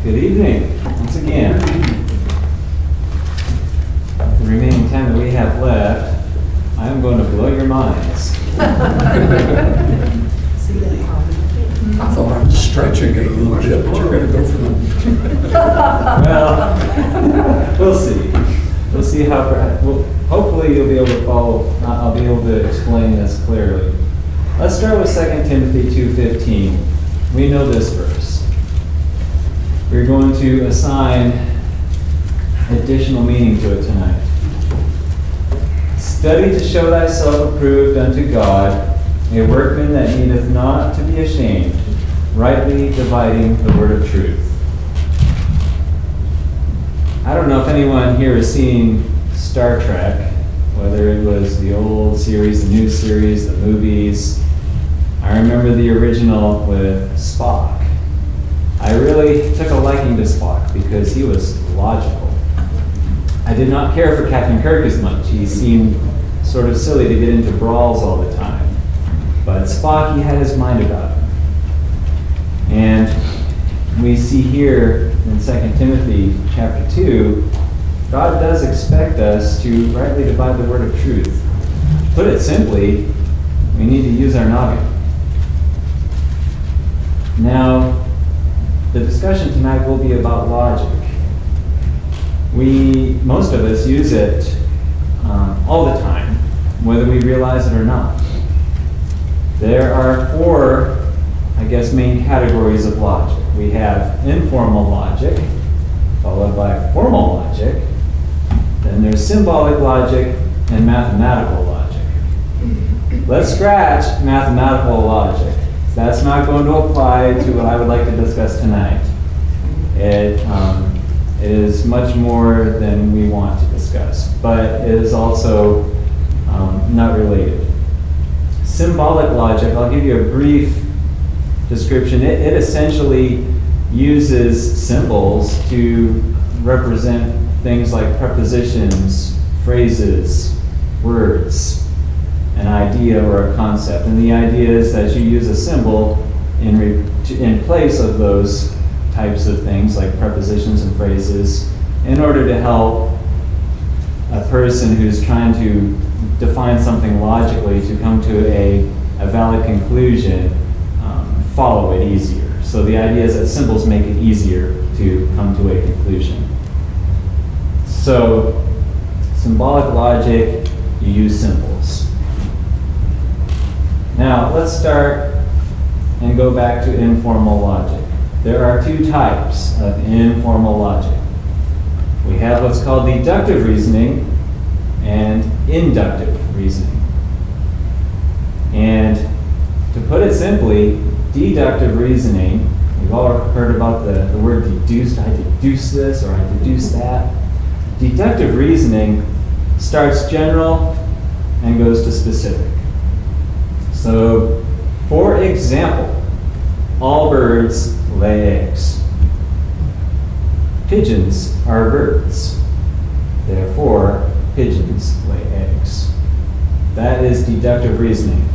Good evening, once again. The remaining time that we have left, I'm going to blow your minds. I thought I was stretching it a little bit, but you're going to go for the... Well, we'll see. We'll see how, hopefully you'll be able to follow, I'll be able to explain this clearly. Let's start with 2 Timothy 2:15. We know this verse. We're going to assign additional meaning to it tonight. Study to show thyself approved unto God, a workman that needeth not to be ashamed, rightly dividing the word of truth. I don't know if anyone here has seen Star Trek, whether it was the old series, the new series, the movies. I remember the original with Spock. I really took a liking to Spock because he was logical. I did not care for Captain Kirk as much. He seemed sort of silly to get into brawls all the time. But Spock, he had his mind about him. And we see here in 2 Timothy chapter 2, God does expect us to rightly divide the word of truth. To put it simply, we need to use our noggin. Now, the discussion tonight will be about logic. Most of us use it all the time, whether we realize it or not. There are four, main categories of logic. We have informal logic, followed by formal logic. Then there's symbolic logic and mathematical logic. Let's scratch mathematical logic. That's not going to apply to what I would like to discuss tonight. It is much more than we want to discuss, but it is also not related. Symbolic logic, I'll give you a brief description. It essentially uses symbols to represent things like prepositions, phrases, words, an idea or a concept. And the idea is that you use a symbol in place of those types of things like prepositions and phrases in order to help a person who's trying to define something logically to come to a valid conclusion, follow it easier. So the idea is that symbols make it easier to come to a conclusion. So symbolic logic, you use symbols. Now let's start and go back to informal logic. There are two types of informal logic. We have what's called deductive reasoning and inductive reasoning. And to put it simply, deductive reasoning, we've all heard about the word deduced. I deduce this or I deduce that. Deductive reasoning starts general and goes to specific. So, for example, all birds lay eggs. Pigeons are birds. Therefore, pigeons lay eggs. That is deductive reasoning.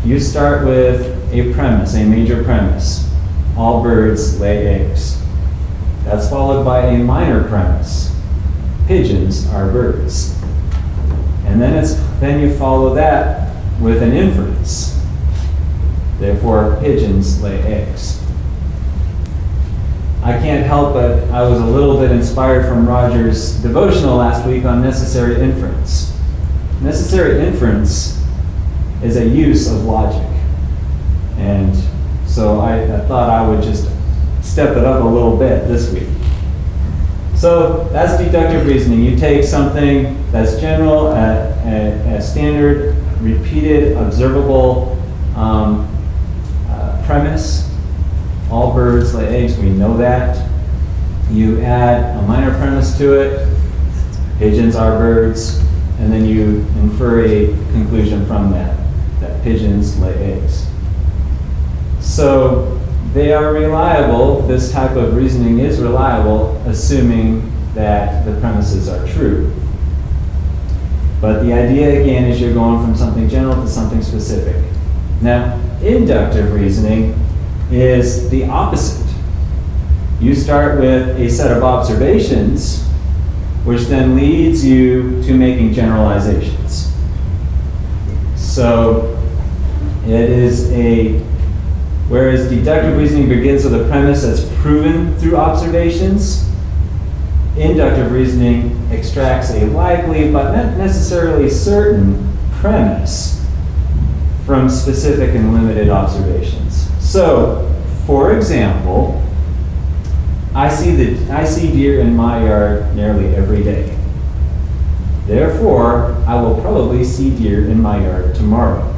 You start with a premise, a major premise. All birds lay eggs. That's followed by a minor premise. Pigeons are birds. And then you follow that with an inference. Therefore, pigeons lay eggs. I can't help but I was a little bit inspired from Roger's devotional last week on necessary inference. Necessary inference is a use of logic. And so I thought I would just step it up a little bit this week. So that's deductive reasoning. You take something that's general, a standard, repeated, observable premise. All birds lay eggs, we know that. You add a minor premise to it. Pigeons are birds. And then you infer a conclusion from that pigeons lay eggs. So they are reliable. This type of reasoning is reliable, assuming that the premises are true. But the idea, again, is you're going from something general to something specific. Now, inductive reasoning is the opposite. You start with a set of observations, which then leads you to making generalizations. So it is whereas deductive reasoning begins with a premise that's proven through observations, inductive reasoning extracts a likely but not necessarily certain premise from specific and limited observations. So, for example, I see deer in my yard nearly every day. Therefore, I will probably see deer in my yard tomorrow.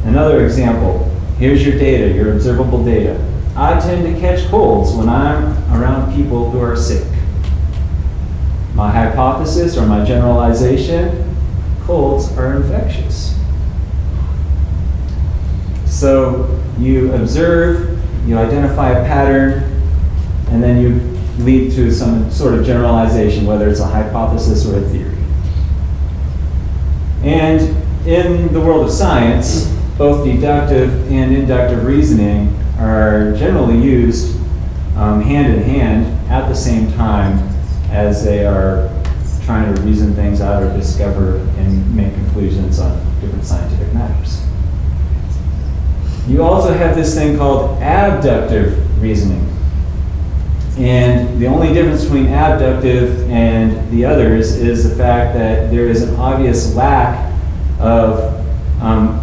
Another example, here's your data, your observable data. I tend to catch colds when I'm around people who are sick. My hypothesis or my generalization, colds are infectious. So you observe, you identify a pattern, and then you lead to some sort of generalization, whether it's a hypothesis or a theory. And in the world of science, both deductive and inductive reasoning are generally used hand in hand at the same time as they are trying to reason things out or discover and make conclusions on different scientific matters. You also have this thing called abductive reasoning. And the only difference between abductive and the others is the fact that there is an obvious lack of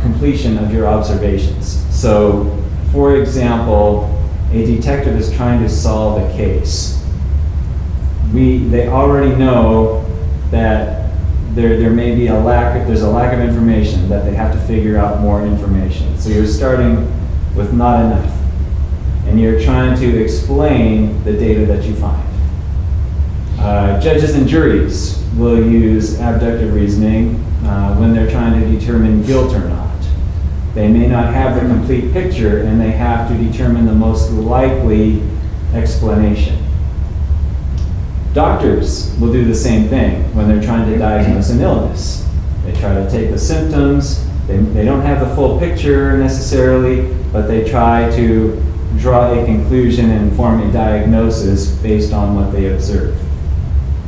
completion of your observations. So, for example, a detective is trying to solve a case. They already know that there may be there's a lack of information, that they have to figure out more information. So you're starting with not enough. And you're trying to explain the data that you find. Judges and juries will use abductive reasoning when they're trying to determine guilt or not. They may not have the complete picture, and they have to determine the most likely explanation. Doctors will do the same thing when they're trying to diagnose an illness. They try to take the symptoms. They don't have the full picture necessarily, but they try to draw a conclusion and form a diagnosis based on what they observe,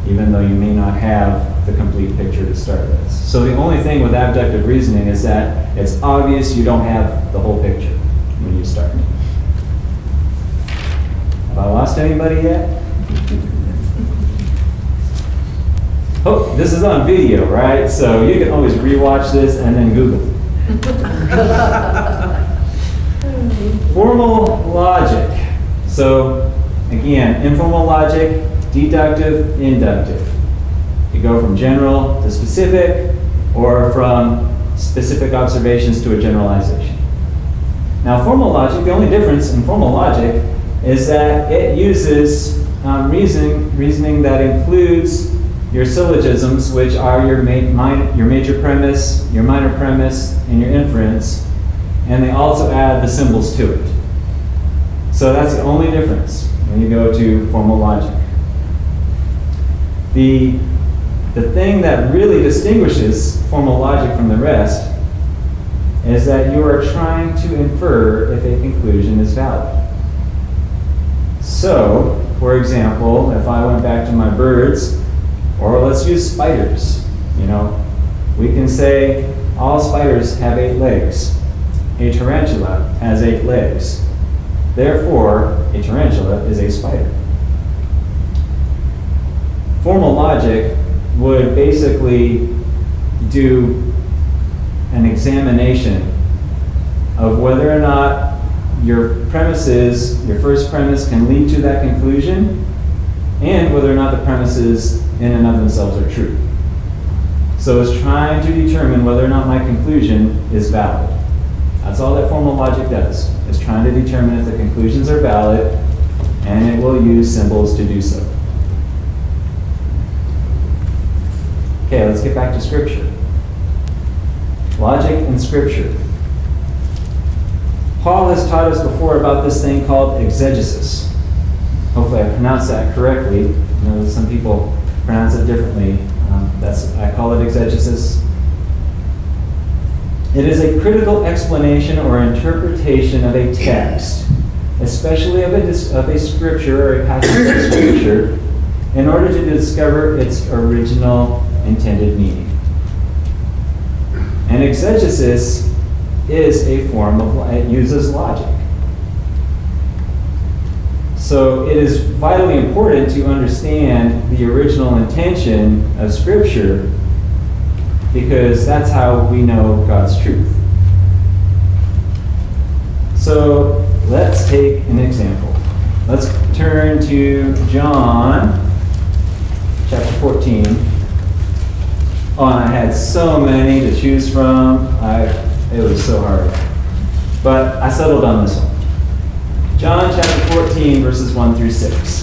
even though you may not have the complete picture to start with. So the only thing with abductive reasoning is that it's obvious you don't have the whole picture when you start. Have I lost anybody yet? Oh, this is on video, right? So you can always rewatch this and then Google. Formal logic. So again, informal logic, deductive, inductive. You go from general to specific, or from specific observations to a generalization. Now, formal logic, the only difference in formal logic is that it uses reasoning that includes your syllogisms, which are your major premise, your minor premise, and your inference, and they also add the symbols to it. So that's the only difference when you go to formal logic. The thing that really distinguishes formal logic from the rest is that you are trying to infer if a conclusion is valid. So, for example, if I went back to my birds, or let's use spiders, we can say all spiders have 8 legs. A tarantula has 8 legs. Therefore, a tarantula is a spider. Formal logic would basically do an examination of whether or not your first premise can lead to that conclusion, and whether or not the premises in and of themselves are true. So it's trying to determine whether or not my conclusion is valid. That's all that formal logic does. It's trying to determine if the conclusions are valid, and it will use symbols to do so. Okay, let's get back to Scripture. Logic and Scripture. Paul has taught us before about this thing called exegesis. Hopefully I pronounced that correctly. I know that some people pronounce it differently. I call it exegesis. It is a critical explanation or interpretation of a text especially of a scripture or a passage of scripture, in order to discover its original intended meaning. And exegesis is a form of, it uses logic. So it is vitally important to understand the original intention of Scripture, because that's how we know God's truth. So let's take an example. Let's turn to John chapter 14. Oh, and I had so many to choose from. It was so hard. But I settled on this one. John chapter 14, verses 1 through 6.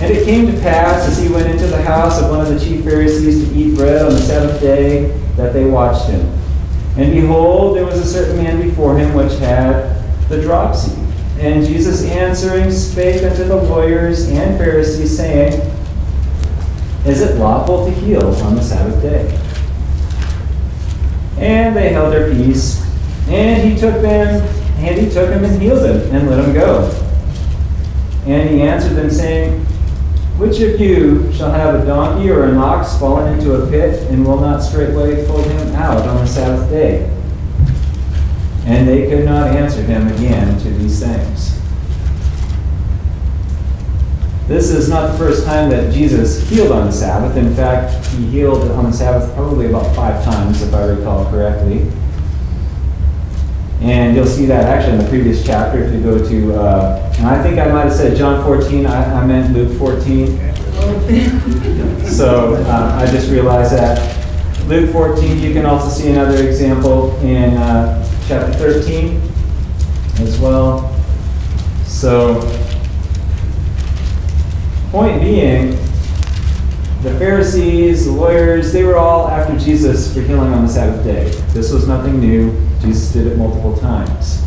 And it came to pass, as he went into the house of one of the chief Pharisees to eat bread on the Sabbath day, that they watched him. And behold, there was a certain man before him which had the dropsy. And Jesus answering spake unto the lawyers and Pharisees, saying, Is it lawful to heal on the Sabbath day? And they held their peace. And he took him and healed him, and let him go. And he answered them, saying, Which of you shall have a donkey or an ox fallen into a pit, and will not straightway pull him out on the Sabbath day? And they could not answer him again to these things. This is not the first time that Jesus healed on the Sabbath. In fact, he healed on the Sabbath probably about 5 times, if I recall correctly. And you'll see that actually in the previous chapter if you go to, and I think I might have said John 14, I meant Luke 14. So I just realized that. Luke 14, you can also see another example in chapter 13 as well. So, point being, the Pharisees, the lawyers, they were all after Jesus for healing on the Sabbath day. This was nothing new. Jesus did it multiple times.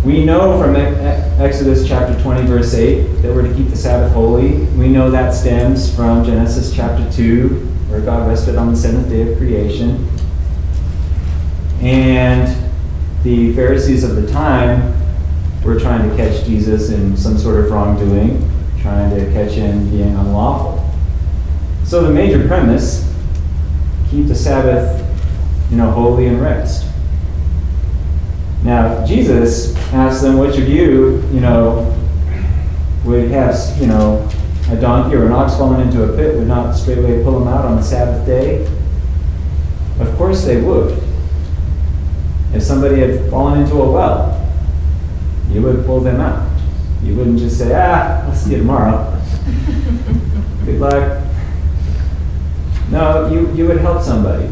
We know from Exodus chapter 20, verse 8, that we're to keep the Sabbath holy. We know that stems from Genesis chapter 2, where God rested on the 7th day of creation. And the Pharisees of the time were trying to catch Jesus in some sort of wrongdoing, trying to catch him being unlawful. So the major premise, keep the Sabbath, holy and rest. Now, Jesus asked them, which of you, would have, a donkey or an ox fallen into a pit, would not straightway pull them out on the Sabbath day? Of course they would. If somebody had fallen into a well, you would pull them out. You wouldn't just say, I'll see you tomorrow. Good luck. No, you would help somebody.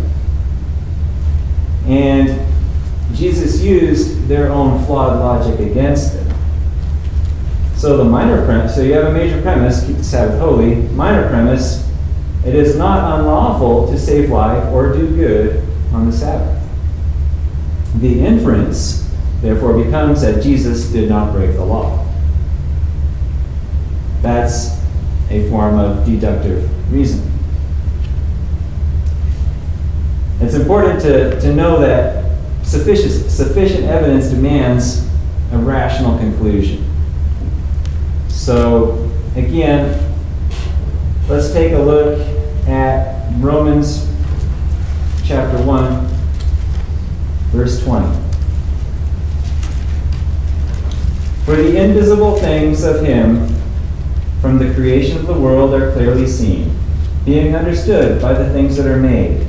And Jesus used their own flawed logic against them. So the minor premise, so you have a major premise, keep the Sabbath holy. Minor premise, it is not unlawful to save life or do good on the Sabbath. The inference, therefore, becomes that Jesus did not break the law. That's a form of deductive reasoning. It's important to know that sufficient evidence demands a rational conclusion. So, again, let's take a look at Romans chapter 1, verse 20. For the invisible things of him from the creation of the world are clearly seen, being understood by the things that are made,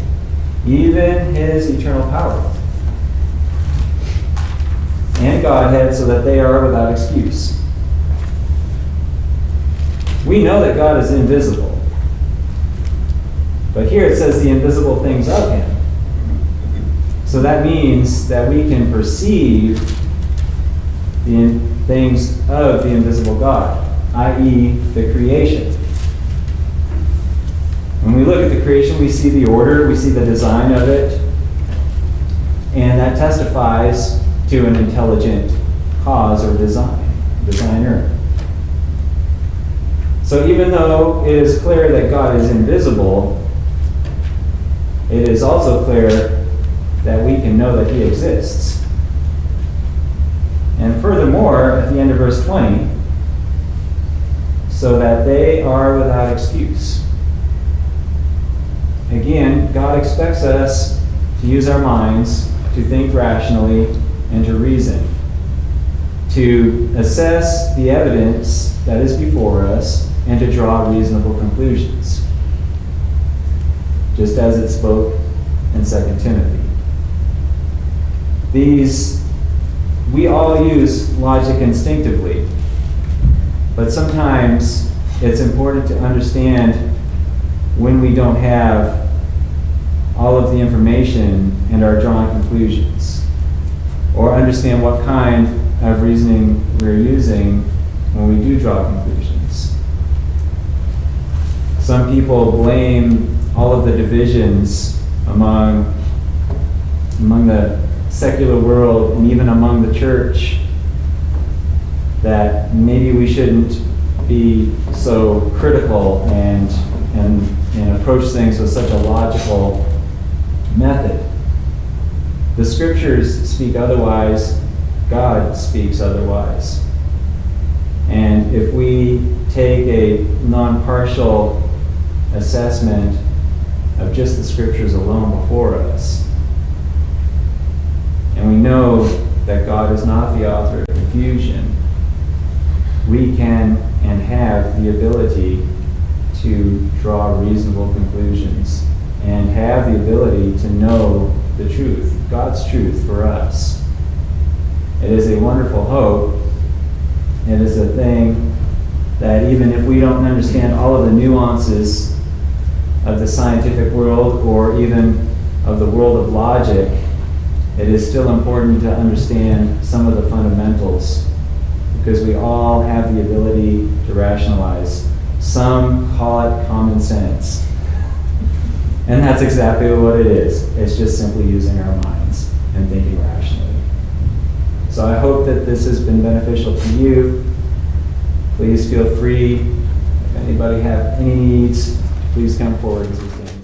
even his eternal power and Godhead, so that they are without excuse. We know that God is invisible, but here it says the invisible things of him. So that means that we can perceive the things of the invisible God, i.e. the creation. When we look at the creation, we see the order, we see the design of it, and that testifies to an intelligent cause or designer. So even though it is clear that God is invisible, it is also clear that we can know that he exists. And furthermore, at the end of verse 20, so that they are without excuse. Again, God expects us to use our minds, to think rationally, and to reason, to assess the evidence that is before us, and to draw reasonable conclusions, just as it spoke in 2 Timothy. We all use logic instinctively, but sometimes it's important to understand when we don't have all of the information and are drawing conclusions, or understand what kind of reasoning we're using when we do draw conclusions. Some people blame all of the divisions among the secular world and even among the church, that maybe we shouldn't be so critical and approach things with such a logical method. The scriptures speak otherwise. God speaks otherwise. And if we take a non-partial assessment of just the scriptures alone before us, and we know that God is not the author of confusion, we can and have the ability to draw reasonable conclusions and have the ability to know the truth, God's truth for us. It is a wonderful hope. It is a thing that even if we don't understand all of the nuances of the scientific world or even of the world of logic, it is still important to understand some of the fundamentals, because we all have the ability to rationalize. Some call it common sense. And that's exactly what it is. It's just simply using our minds and thinking rationally. So I hope that this has been beneficial to you. Please feel free. If anybody have any needs, please come forward as we stand.